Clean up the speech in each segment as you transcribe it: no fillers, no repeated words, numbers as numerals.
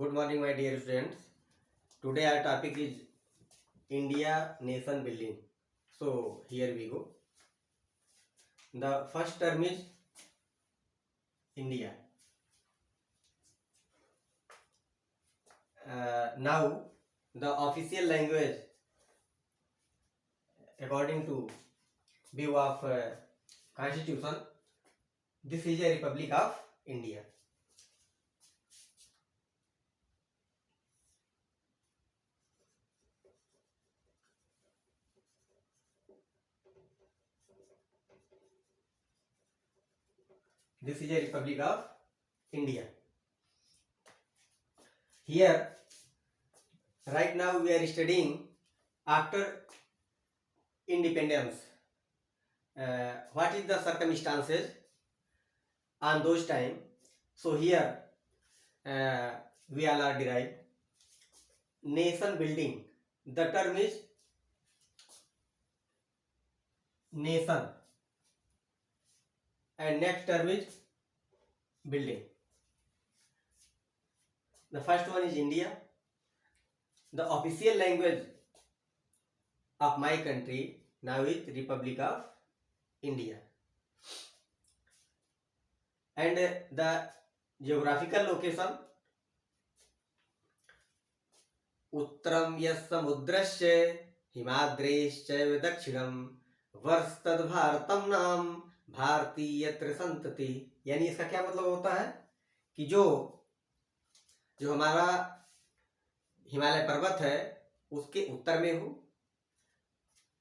Good morning, my dear students. Today our topic is India nation building. So here we go. The first term is India. Now the official language according to view of Constitution. This is a Republic of India. This is a Republic of India. Here, right now we are studying after independence. What is the circumstances on those time? So here we all are derived nation building. The term is nation, and next term is building. The first one is India. The official language of my country now is Republic of India, and the geographical location उत्तरम यस् समुद्रस्य हिमाद्रेश्चैव दक्षिणम वर्षतद् भारतम नाम भारतीयत्र संतति। यानी इसका क्या मतलब होता है कि जो हमारा हिमालय पर्वत है उसके उत्तर में हो,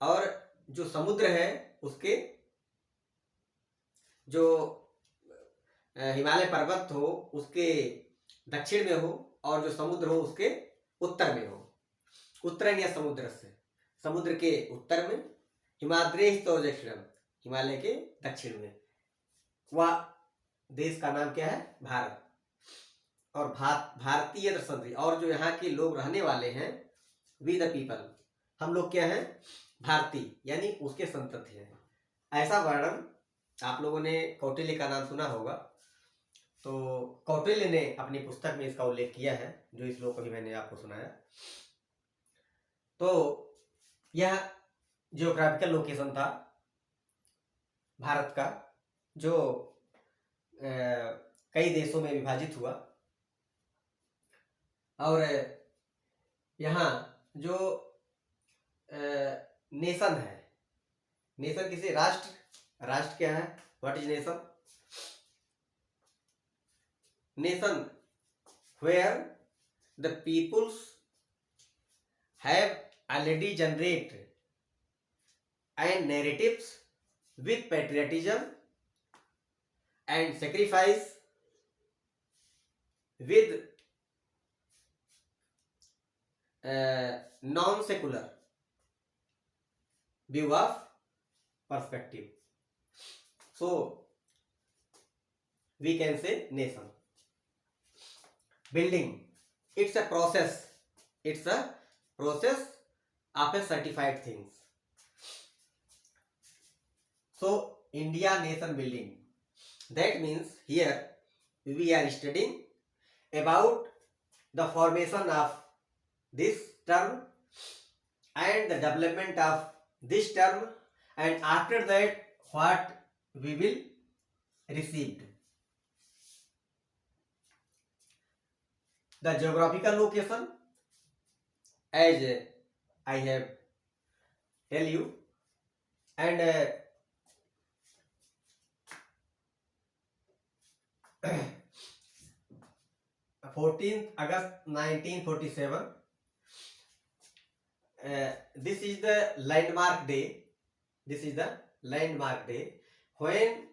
और जो समुद्र है उसके जो हिमालय पर्वत हो उसके दक्षिण में हो, और जो समुद्र हो उसके उत्तर में हो। उत्तरन या समुद्र से, समुद्र के उत्तर में, हिमाद्रेश तो दक्षिणम, हिमालय के दक्षिण में। वह देश का नाम क्या है? भारत। और भारतीय संतति, और जो यहाँ के लोग रहने वाले हैं, वी द पीपल, हम लोग क्या हैं? भारतीय, यानी उसके संतति हैं। ऐसा वर्णन आप लोगों ने कौटिल्य का नाम सुना होगा, तो कौटिल्य ने अपनी पुस्तक में इसका उल्लेख किया है, जो श्लोक अभी मैंने आपको सुनाया। तो यह जियोग्राफिकल लोकेशन था भारत का, जो कई देशों में विभाजित हुआ, और यहाँ जो नेशन है, नेशन किसे? राष्ट्र। राष्ट्र क्या है? What is nation? Nation where the peoples have already generated and narratives with patriotism and sacrifice with non-secular view of perspective. So we can say nation. Building, it's a process. It's a process of a certified things. So India nation building, that means here we are studying about the formation of this term and the development of this term, and after that what we will receive. The geographical location, as I have tell you, and 14th August 1947, this is the landmark day. This is the landmark day when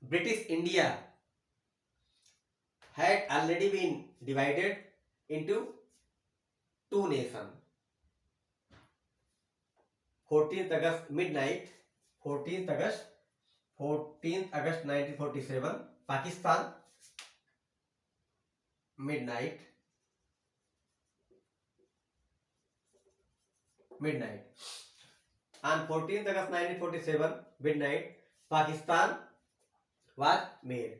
British India had already been divided into two nations. 14th August midnight, 14th August 1947, Pakistan, midnight. On 14th August 1947 midnight, Pakistan was made,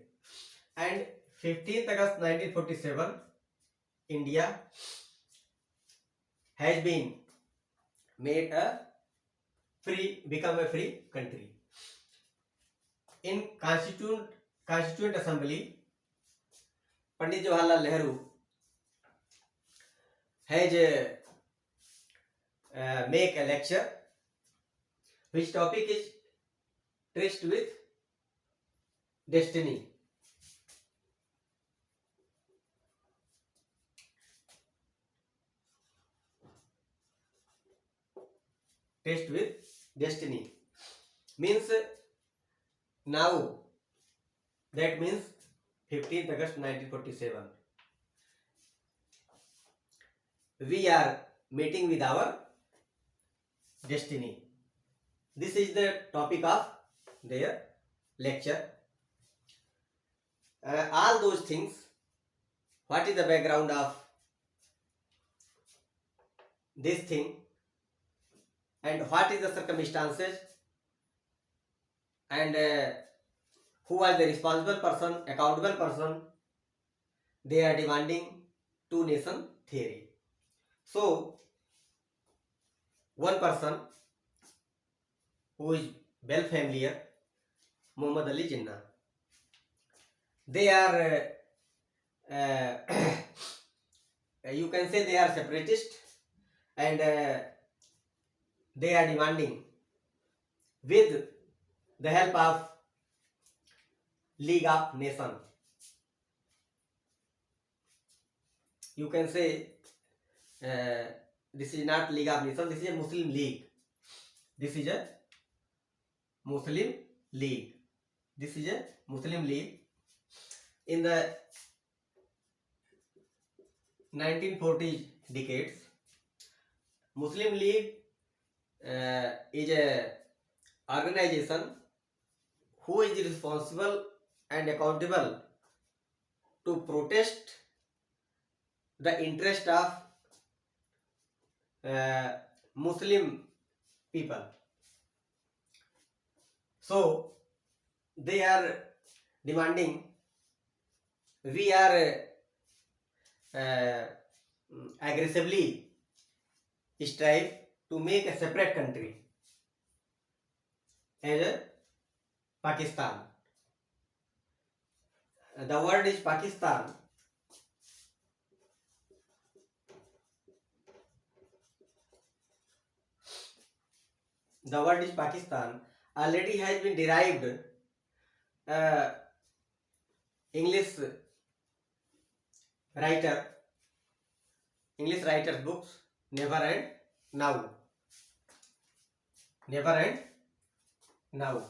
and 15th August 1947, India has been made become a free country. In Constituent Assembly, Pandit Jawaharlal Nehru has make a lecture. Which topic is traced with destiny? Traced with destiny means now. That means 15th August 1947. We are meeting with our destiny. This is the topic of their lecture. All those things, what is the background of this thing, and what is the circumstances, and who was the responsible person, accountable person, they are demanding two nation theory. So one person who is well familiar, Muhammad Ali Jinnah, they are you can say they are separatist, and they are demanding with the help of League of Nations. You can say this is not League of Nations, this is a Muslim League. This is a Muslim League. This is a Muslim League. In the 1940s decades, Muslim League is a organization who is responsible and accountable to protest the interest of Muslim people. So they are demanding, we are aggressively strive to make a separate country as a Pakistan. The word is Pakistan. The word is Pakistan already has been derived English writer's books, Never and Now. Never and Now.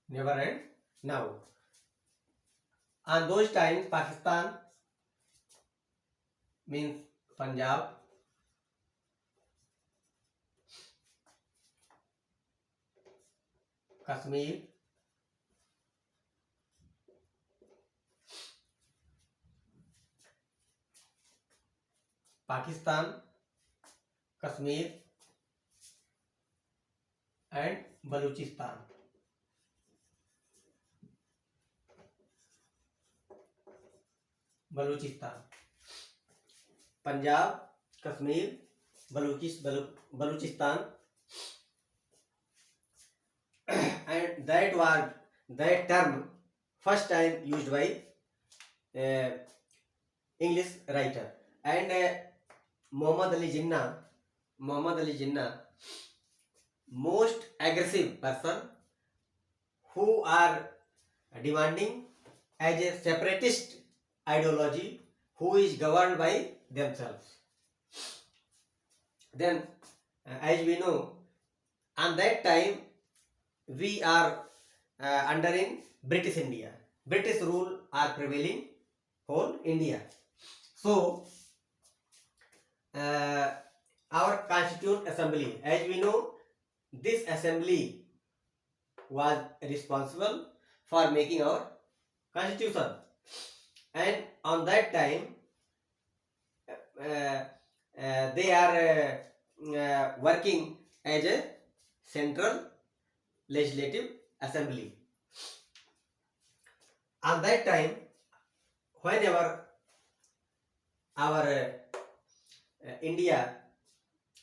Never and Now. On those times, Pakistan means Punjab, Kashmir, Pakistan, Kashmir, and Balochistan. Balochistan, Punjab, Kashmir, Balochistan, and that term first time used by English writer, and Muhammad Ali Jinnah, most aggressive person who are demanding as a separatist ideology who is governed by themselves. Then, as we know, on that time we are under in British India. British rule are prevailing whole India. So our Constituent Assembly, as we know, this assembly was responsible for making our constitution, and on that time they are working as a central legislative assembly. On that time, whenever our India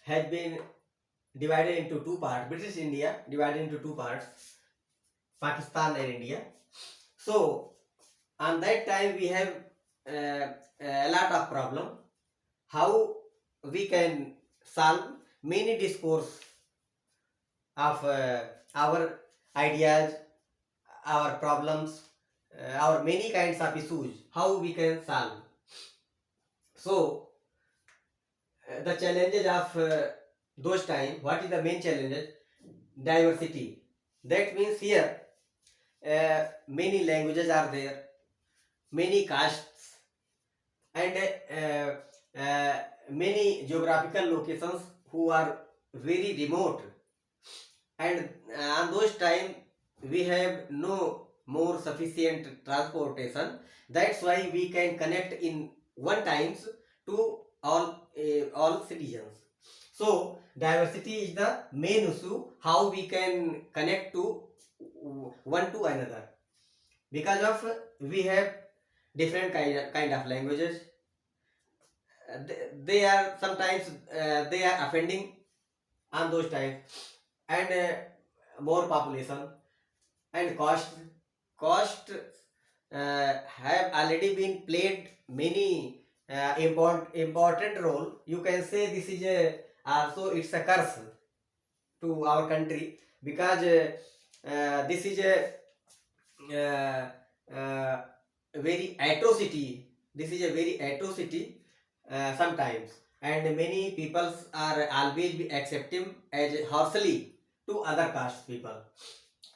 has been divided into two parts, British India divided into two parts, Pakistan and India. So on that time we have a lot of problem. How we can solve many discourse of our ideas, our problems, our many kinds of issues, how we can solve. So the challenges of those time, what is the main challenges? Diversity. That means here many languages are there, many castes, and many geographical locations who are very remote, and on those time we have no more sufficient transportation. That's why we can connect in one times to all citizens. So diversity is the main issue, how we can connect to one to another, because of we have different kind of languages. They are sometimes they are offending on those times, and more population and cost have already been played many important role. You can say this is a also it's a curse to our country, because this is a uh, very atrocity. This is a very atrocity sometimes, and many peoples are always be accepting as harshly to other caste people.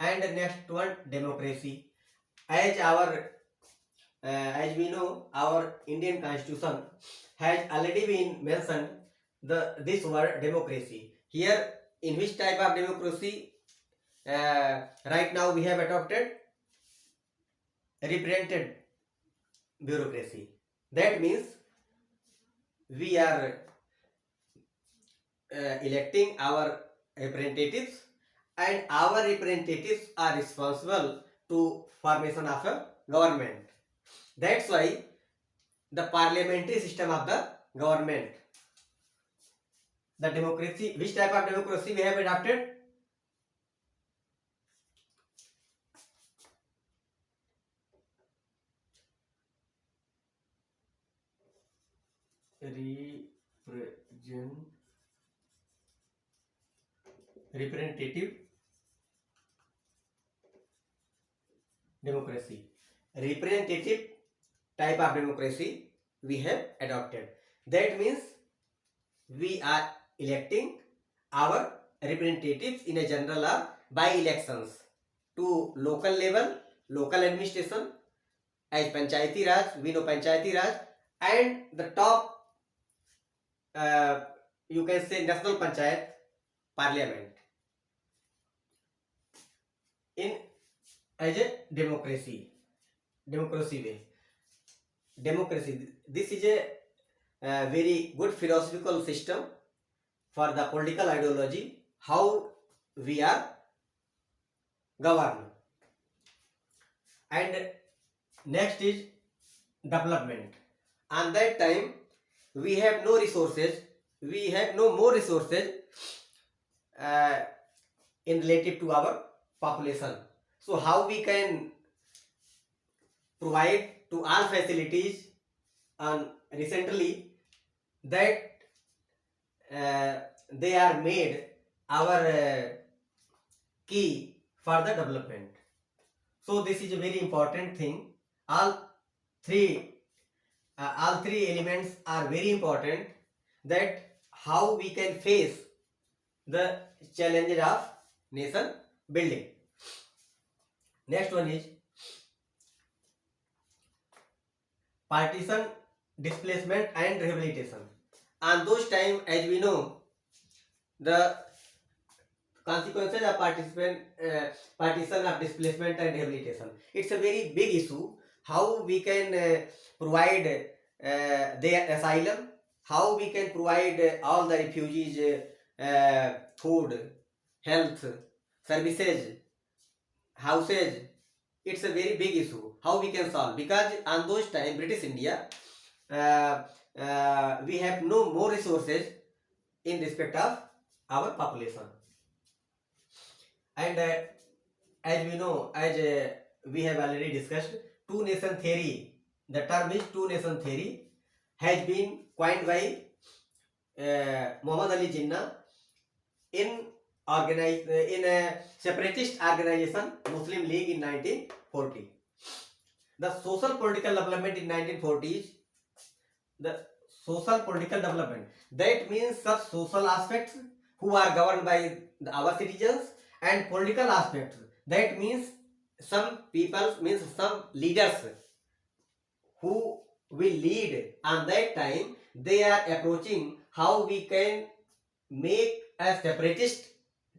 And next one, democracy. As our as we know, our Indian constitution has already been mentioned this word democracy. Here, in which type of democracy right now we have adopted? Represented bureaucracy. That means we are electing our representatives, and our representatives are responsible to formation of a government. That's why the parliamentary system of the government, the democracy, which type of democracy we have adopted? Representative democracy. Representative type of democracy we have adopted. That means we are electing our representatives in a general or by elections to local level, local administration, as Panchayati Raj, we know Panchayati Raj, and the top, you can say national Panchayat parliament in as a democracy way. Democracy, this is a very good philosophical system for the political ideology, how we are governed. And next is development. On that time we have no resources, we have no more resources in relative to our population. So how we can provide to all facilities? And recently that they are made our key for the development. So this is a very important thing. All three elements are very important, that how we can face the challenges of nation building. Next one is partition, displacement and rehabilitation. On those time, as we know, the consequences of partition of displacement and rehabilitation, it's a very big issue. How we can provide their asylum, how we can provide all the refugees food, health, services, houses. It's a very big issue. How we can solve? Because on those time, British India, uh, we have no more resources in respect of our population. And as we know, as we have already discussed, two nation theory, the term is two nation theory, has been coined by Muhammad Ali Jinnah in in a separatist organization Muslim League in 1940. The social political development in 1940s, the social political development, that means such social aspects who are governed by our citizens, and political aspects, that means some people, means some leaders who will lead. On that time they are approaching how we can make a separatist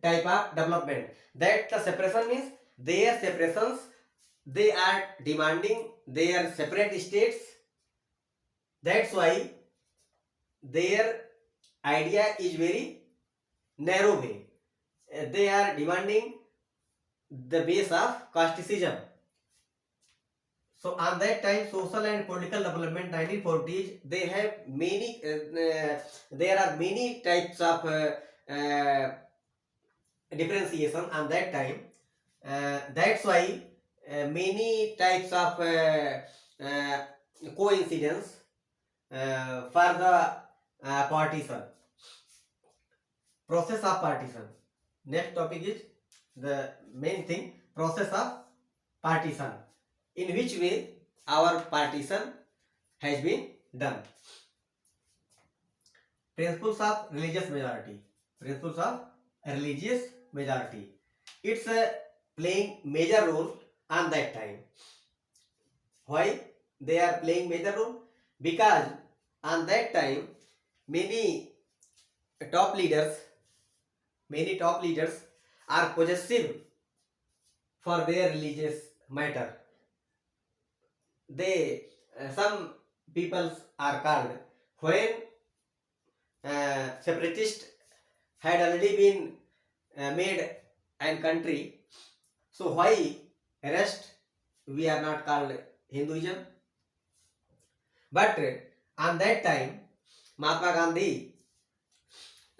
type of development. That the separation means their separations, they are demanding their separate states. That's why their idea is very narrow way. They are demanding the base of casteism. So on that time, social and political development 1940s, they have many. There are many types of differentiation on that time. That's why many types of coincidence for the partition, process of partition. Next topic is the main thing, process of partition. In which way our partition has been done. Principles of religious majority. Principles of religious majority. It's playing major role on that time. Why they are playing major role? Because on that time many top leaders are possessive for their religious matter. They some peoples are called, when separatist had already been made and country, so why rest we are not called Hinduism? But on that time Mahatma Gandhi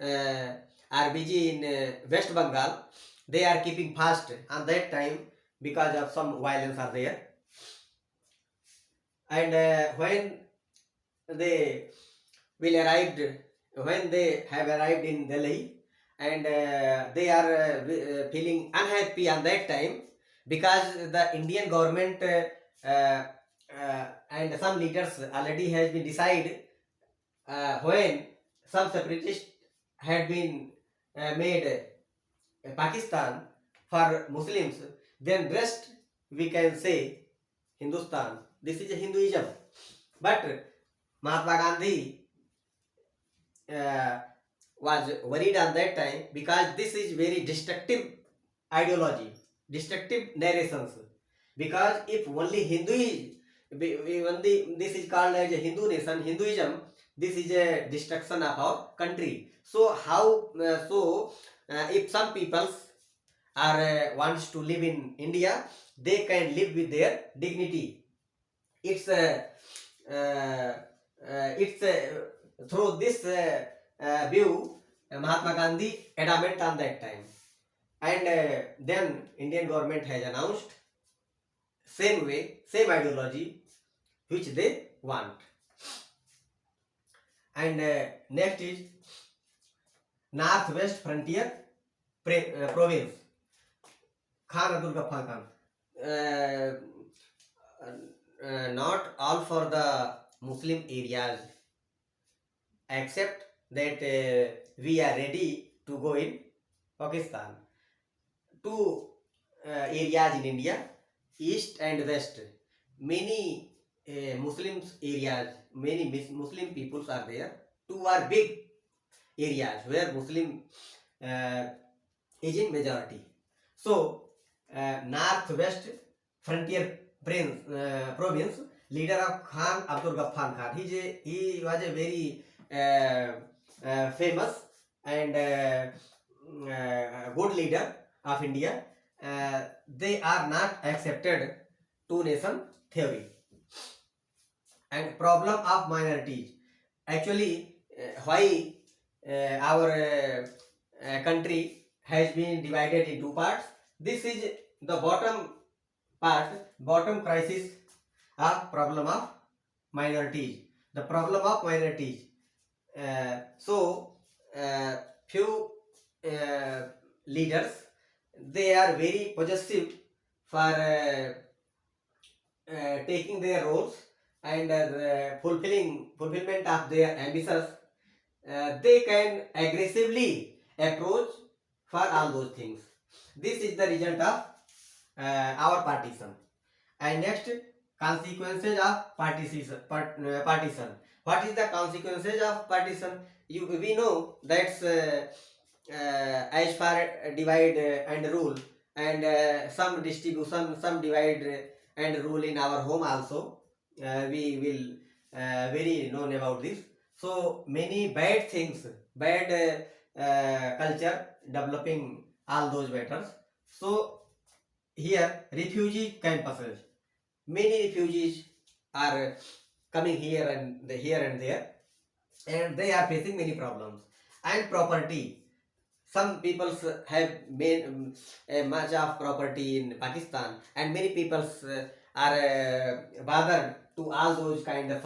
are busy in West Bengal. They are keeping fast on that time because of some violence are there. And when they have arrived in Delhi, and they are feeling unhappy on that time, because the Indian government and some leaders already has been decided, when some separatists had been made Pakistan for Muslims, then rest we can say Hindustan. This is a Hinduism. But Mahatma Gandhi was worried on that time, because this is very destructive ideology, destructive narrations. Because if only this is called as a Hindu nation, Hinduism, this is a destruction of our country. So how if some peoples are wants to live in India, they can live with their dignity. It's through this view Mahatma Gandhi adamant on that time, and then Indian government has announced same way, same ideology which they want. And next is Northwest Frontier Province, Khan Abdul Ghaffar Khan. Not all for the Muslim areas, except that we are ready to go in Pakistan. Two areas in India, east and west, many Muslims areas, many Muslim peoples are there. Two are big areas where Muslim is in majority. So Northwest Frontier Province, leader of Khan Abdul Ghaffar Khan. He was a very famous and good leader of India, they are not accepted two nation theory. And problem of minorities, actually why our country has been divided in two parts. This is the bottom part, bottom crisis of problem of minorities, the problem of minorities. So few leaders, they are very possessive for taking their roles and the fulfillment of their ambitions. They can aggressively approach for all those things. This is the result of our partition. And next, consequences of partition. What is the consequences of partition? We know that's as far divide and rule, and some distribution, some divide and rule in our home also. We will very known about this. So many bad things, bad culture developing all those matters. So here refugee campuses, many refugees are coming here and there, and they are facing many problems. And property, some people have made much of property in Pakistan, and many people are bothered to all those kinds of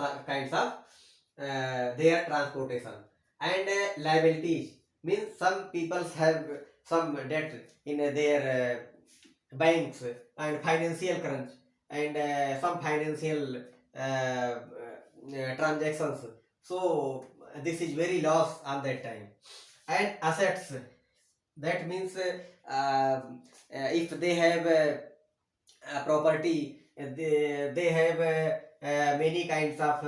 their transportation. And liabilities means some people have some debt in their banks and financial crunch, and some financial transactions. So this is very loss on that time. And assets, that means if they have property, they have many kinds of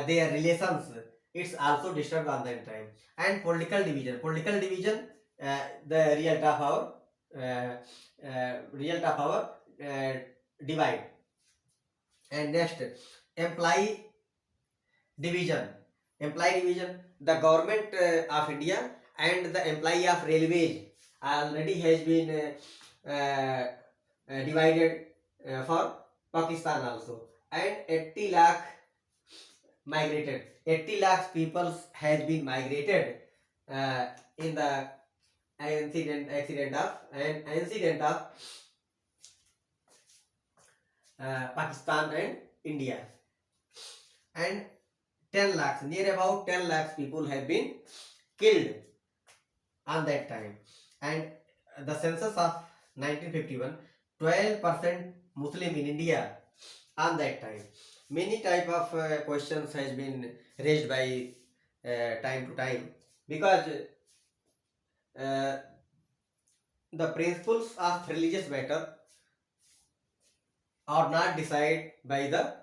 their relations, it's also disturbed on that time. And political division, the result of our divide. And next, employee division. The government of India and the employee of railways already has been divided for Pakistan also. And 80 lakh migrated, 80 lakh people has been migrated in the incident of Pakistan and India. And 10 lakhs, near about 10 lakhs people have been killed on that time. And the census of 1951, 12% Muslim in India on that time. Many type of questions has been raised by time to time, because the principles of religious matter are not decided by the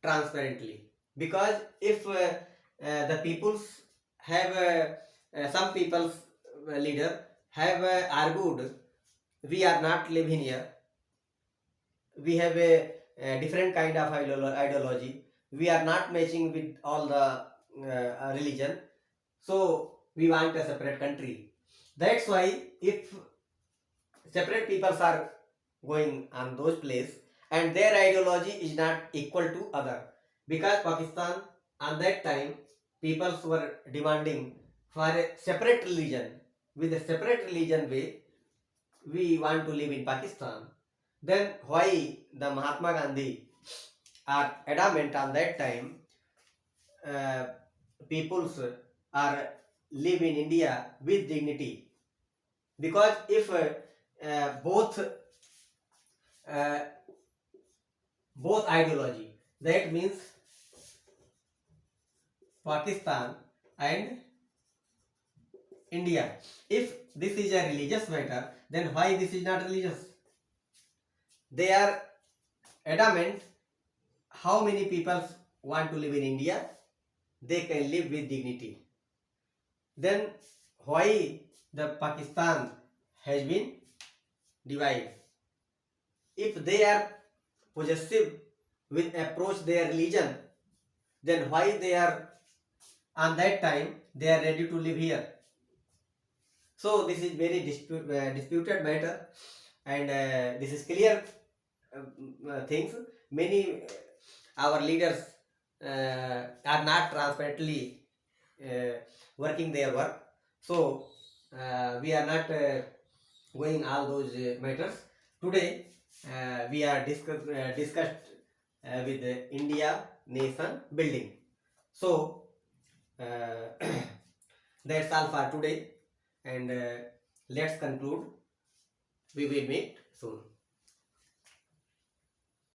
transparently. Because if the peoples have some people's leader have argued, we are not living here, we have a different kind of ideology, we are not matching with all the religion, so we want a separate country. That's why if separate peoples are going on those place and their ideology is not equal to other, because Pakistan on that time peoples were demanding for a separate religion. With a separate religion way, we want to live in Pakistan. Then why the Mahatma Gandhi are adamant on that time, peoples are live in India with dignity? Because if uh, both ideology, that means Pakistan and India, if this is a religious matter, then why this is not religious? They are adamant how many people want to live in India, they can live with dignity. Then why the Pakistan has been divided? If they are possessive with approach their religion, then why they are on that time they are ready to live here. So this is very disputed matter, and this is clear things. Many our leaders are not transparently working their work. So we are not going all those matters today. We are discussed with the India nation building. So that's all for today, and let's conclude. We will meet soon.